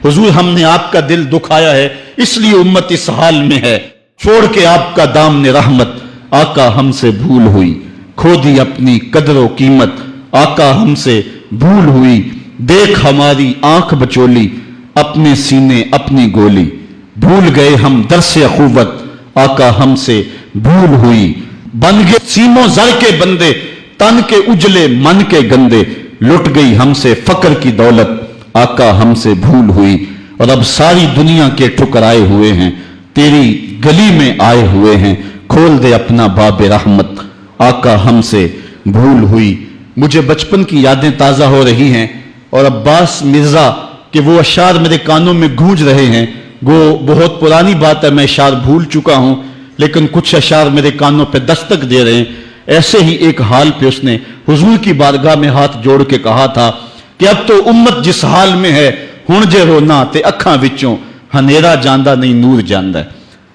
हुजूर हमने आपका दिल दुखाया है इसलिए उम्मत इस हाल में है, छोड़ के आपका दामने रहमत आका हमसे भूल हुई, खो दी अपनी कदर कीमत आका हमसे भूल हुई, देख हमारी आंख बचोली अपने सीने अपनी गोली, भूल गए हम दरसे अखुवत आका हमसे भूल हुई, बन गए सीनों जर के बंदे तन के उजले मन के गंदे, लुट गई हमसे फकर की दौलत आका हमसे भूल हुई, और अब सारी दुनिया के ठुकराए हुए हैं तेरी गली में आए हुए हैं, खोल दे अपना बाब रहमत आका हमसे भूल हुई। मुझे बचपन की यादें ताजा हो रही हैं और अब्बास मिर्जा के वो अशार मेरे कानों में गूंज रहे हैं। वो बहुत पुरानी बात है, मैं अशार भूल चुका हूं, लेकिन कुछ अशार मेरे कानों पे दस्तक दे रहे हैं। ऐसे ही एक हाल पे उसने हुजूर की बारगाह में हाथ जोड़ के कहा था कि अब तो उम्मत जिस हाल में है हुण जे रोना ते अखां विचों हनेरा जांदा नहीं नूर जांदा है।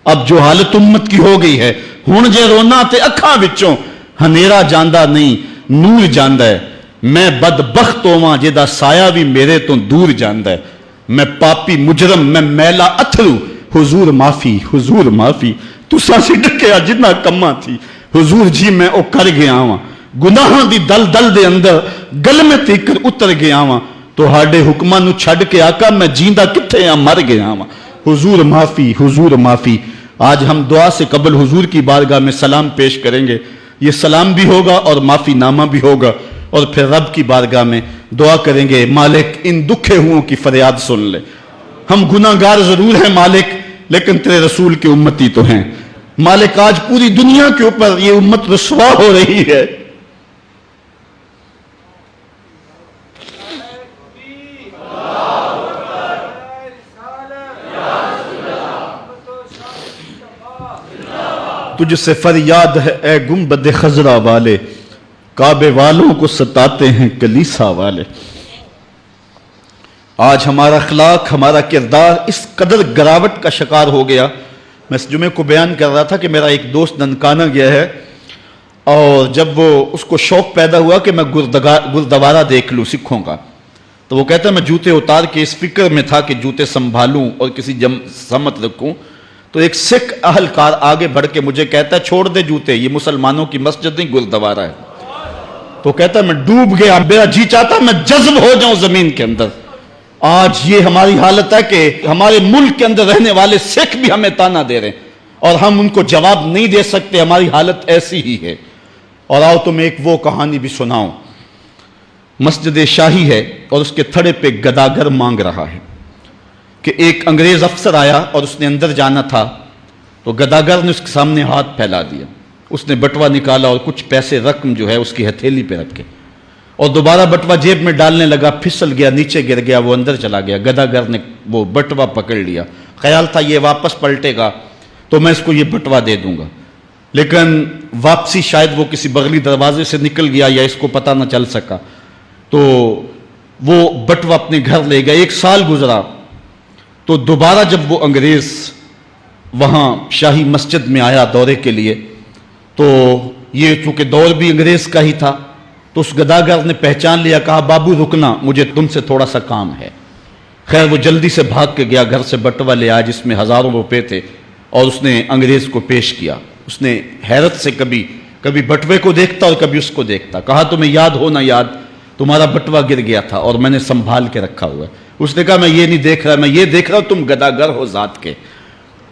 अब जो हालत उम्मत की हो गई है, हुण जे रोना ते अखां विचों हनेरा जांदा नहीं नूर जांदा है। मैं बदबख्त होवां जिहदा साया भी मेरे तो दूर जांदा है। मैं पापी मुजरम मैं मैला अथरू हुजूर माफी तुसां सी डकिया जिन्ना कम्मा थी हुजूर जी मैं ओ कर गया वां, गुनाहां दी दल दे अंदर गलमे तीकर उतर गया वां, तुहाडे हुक्मां नूं छड्ड के आका मैं जींदा किथे आ मर गया वां, हुजूर माफी। आज हम दुआ से कबल हुजूर की बारगाह में सलाम पेश करेंगे। ये सलाम भी होगा और माफी नामा भी होगा, और फिर रब की बारगाह में दुआ करेंगे, मालिक इन दुखे हुओं की फरियाद सुन ले। हम गुनाहगार जरूर हैं मालिक, लेकिन तेरे रसूल की उम्मती तो हैं मालिक। आज पूरी दुनिया के ऊपर ये उम्मत रुसवा हो रही है। तुझसे फरियाद है ए गुंबद खजरा वाले, काबे वालों को सताते हैं कलीसा वाले। आज हमारा अखलाक हमारा किरदार इस कदर गिरावट का शिकार हो गया। मैं इस जुमे को बयान कर रहा था कि मेरा एक दोस्त ननकाना गया है, और जब वो उसको शौक पैदा हुआ कि मैं गुरुद्वारा देख लूँ सिखों का, तो वो कहता है मैं जूते उतार के इस फिक्र में था कि जूते संभालूं और किसी समत रखूं, तो एक सिख अहलकार आगे बढ़ के मुझे कहता है छोड़ दे जूते, ये मुसलमानों की मस्जिद नहीं गुरुद्वारा है। तो कहता है मैं डूब गया, मेरा जी चाहता मैं जज्ब हो जाऊं जमीन के अंदर। आज ये हमारी हालत है कि हमारे मुल्क के अंदर रहने वाले सिख भी हमें ताना दे रहे हैं और हम उनको जवाब नहीं दे सकते। हमारी हालत ऐसी ही है। और आओ तुम्हें एक वो कहानी भी सुनाऊं। मस्जिद शाही है और उसके थड़े पे गदागर मांग रहा है कि एक अंग्रेज अफसर आया और उसने अंदर जाना था, तो गदागर ने उसके सामने हाथ फैला दिया। उसने बटवा निकाला और कुछ पैसे रकम जो है उसकी हथेली पे रखे और दोबारा बटवा जेब में डालने लगा, फिसल गया, नीचे गिर गया, वो अंदर चला गया। गदागर ने वो बटवा पकड़ लिया, ख्याल था ये वापस पलटेगा तो मैं इसको ये बटवा दे दूंगा, लेकिन वापसी शायद वो किसी बगली दरवाजे से निकल गया या इसको पता ना चल सका, तो वो बटवा अपने घर ले गया। 1 साल गुजरा तो दोबारा जब वो अंग्रेज वहां शाही मस्जिद में आया दौरे के लिए, तो ये चूंकि दौर भी अंग्रेज का ही था, तो उस गदागर ने पहचान लिया, कहा बाबू रुकना, मुझे तुमसे थोड़ा सा काम है। खैर वो जल्दी से भाग के गया, घर से बटवा ले आया जिसमें हजारों रुपए थे और उसने अंग्रेज को पेश किया। उसने हैरत से कभी बटवे को देखता और कभी उसको देखता। कहा तुम्हें याद हो ना याद, तुम्हारा बटवा गिर गया था और मैंने संभाल के रखा हुआ है। उसने कहा मैं ये नहीं देख रहा, मैं ये देख रहा हूं तुम गदागर हो जात के,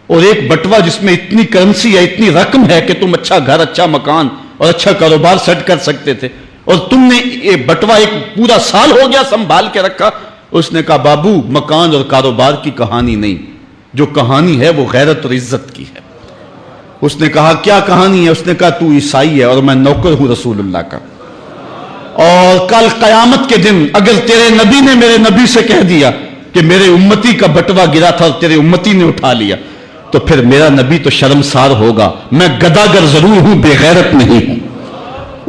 और एक बटवा जिसमें इतनी करेंसी है, इतनी रकम है कि तुम अच्छा घर, अच्छा मकान और अच्छा कारोबार सेट कर सकते थे, और तुमने ये बटवा एक पूरा साल हो गया संभाल के रखा। उसने कहा बाबू मकान और कारोबार की कहानी नहीं, जो कहानी है वो गैरत और इज्जत की है। उसने कहा क्या कहानी है? उसने कहा तू ईसाई है और मैं नौकर हूं रसूलुल्लाह का, और कल कयामत के दिन अगर तेरे नबी ने मेरे नबी से कह दिया कि मेरे उम्मती का बटवा गिरा था और तेरे उम्मती ने उठा लिया, तो फिर मेरा नबी तो शर्मसार होगा। मैं गदागर जरूर हूं, बेगैरत नहीं हूं।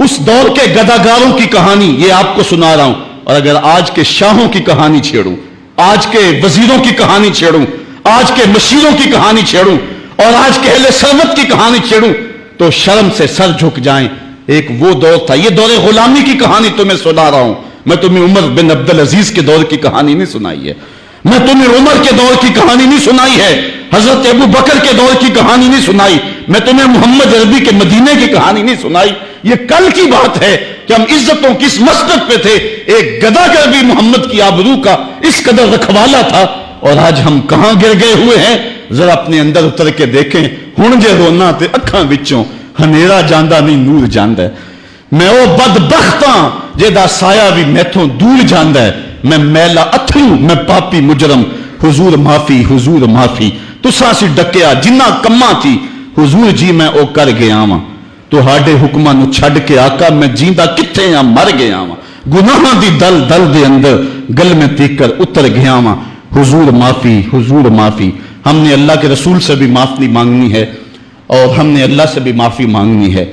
उस दौर के गदागारों की कहानी ये आपको सुना रहा हूं, और अगर आज के शाहों की कहानी छेड़ूं, आज के वजीरों की कहानी छेड़ूं, आज के मशीरों की कहानी छेड़ूं और आज के अहले सरवत की कहानी छेड़ूं, तो शर्म से सर झुक जाएं। एक वो दौर था, ये दौरे गुलामी की कहानी तुम्हें सुना रहा हूं मैं, तुम्हें उमर बिन अब्दुल अजीज के दौर की कहानी नहीं सुनाई है। میں تمہیں عمر کے دور کی کہانی نہیں سنائی ہے، حضرت ابو بکر کے دور کی کہانی نہیں سنائی، میں تمہیں محمد عربی کے مدینے کی کہانی نہیں سنائی. یہ کل کی بات ہے کہ ہم عزتوں کس مسجد پہ تھے. ایک گداگر بھی محمد کی آبرو کا اس قدر رکھوالا تھا، اور آج ہم کہاں گر گئے ہوئے ہیں. ذرا اپنے اندر اتر کے دیکھیں. ہن جے رونا تے اکھاں وچوں ہنیرا جاندا نہیں نور جاندا ہے. میں او بدبختاں جیدا سایہ بھی میتھوں دور جاندا ہے. میں میلا اتھرو، میں پاپی مجرم. حضور معافی، حضور معافی. تساں سی ڈکیا جنہ کماں تھی، حضور جی میں او کر گیا واں. تہاڈے حکماں نو چھڈ کے آقا میں جیندا کتھے ہاں، مر گیا واں. گناہاں دی دل دل دے اندر گل میں تیکر اتر گیا واں. حضور معافی، حضور معافی. ہم نے اللہ کے رسول سے بھی معافی مانگنی ہے، اور ہم نے اللہ سے بھی معافی مانگنی ہے.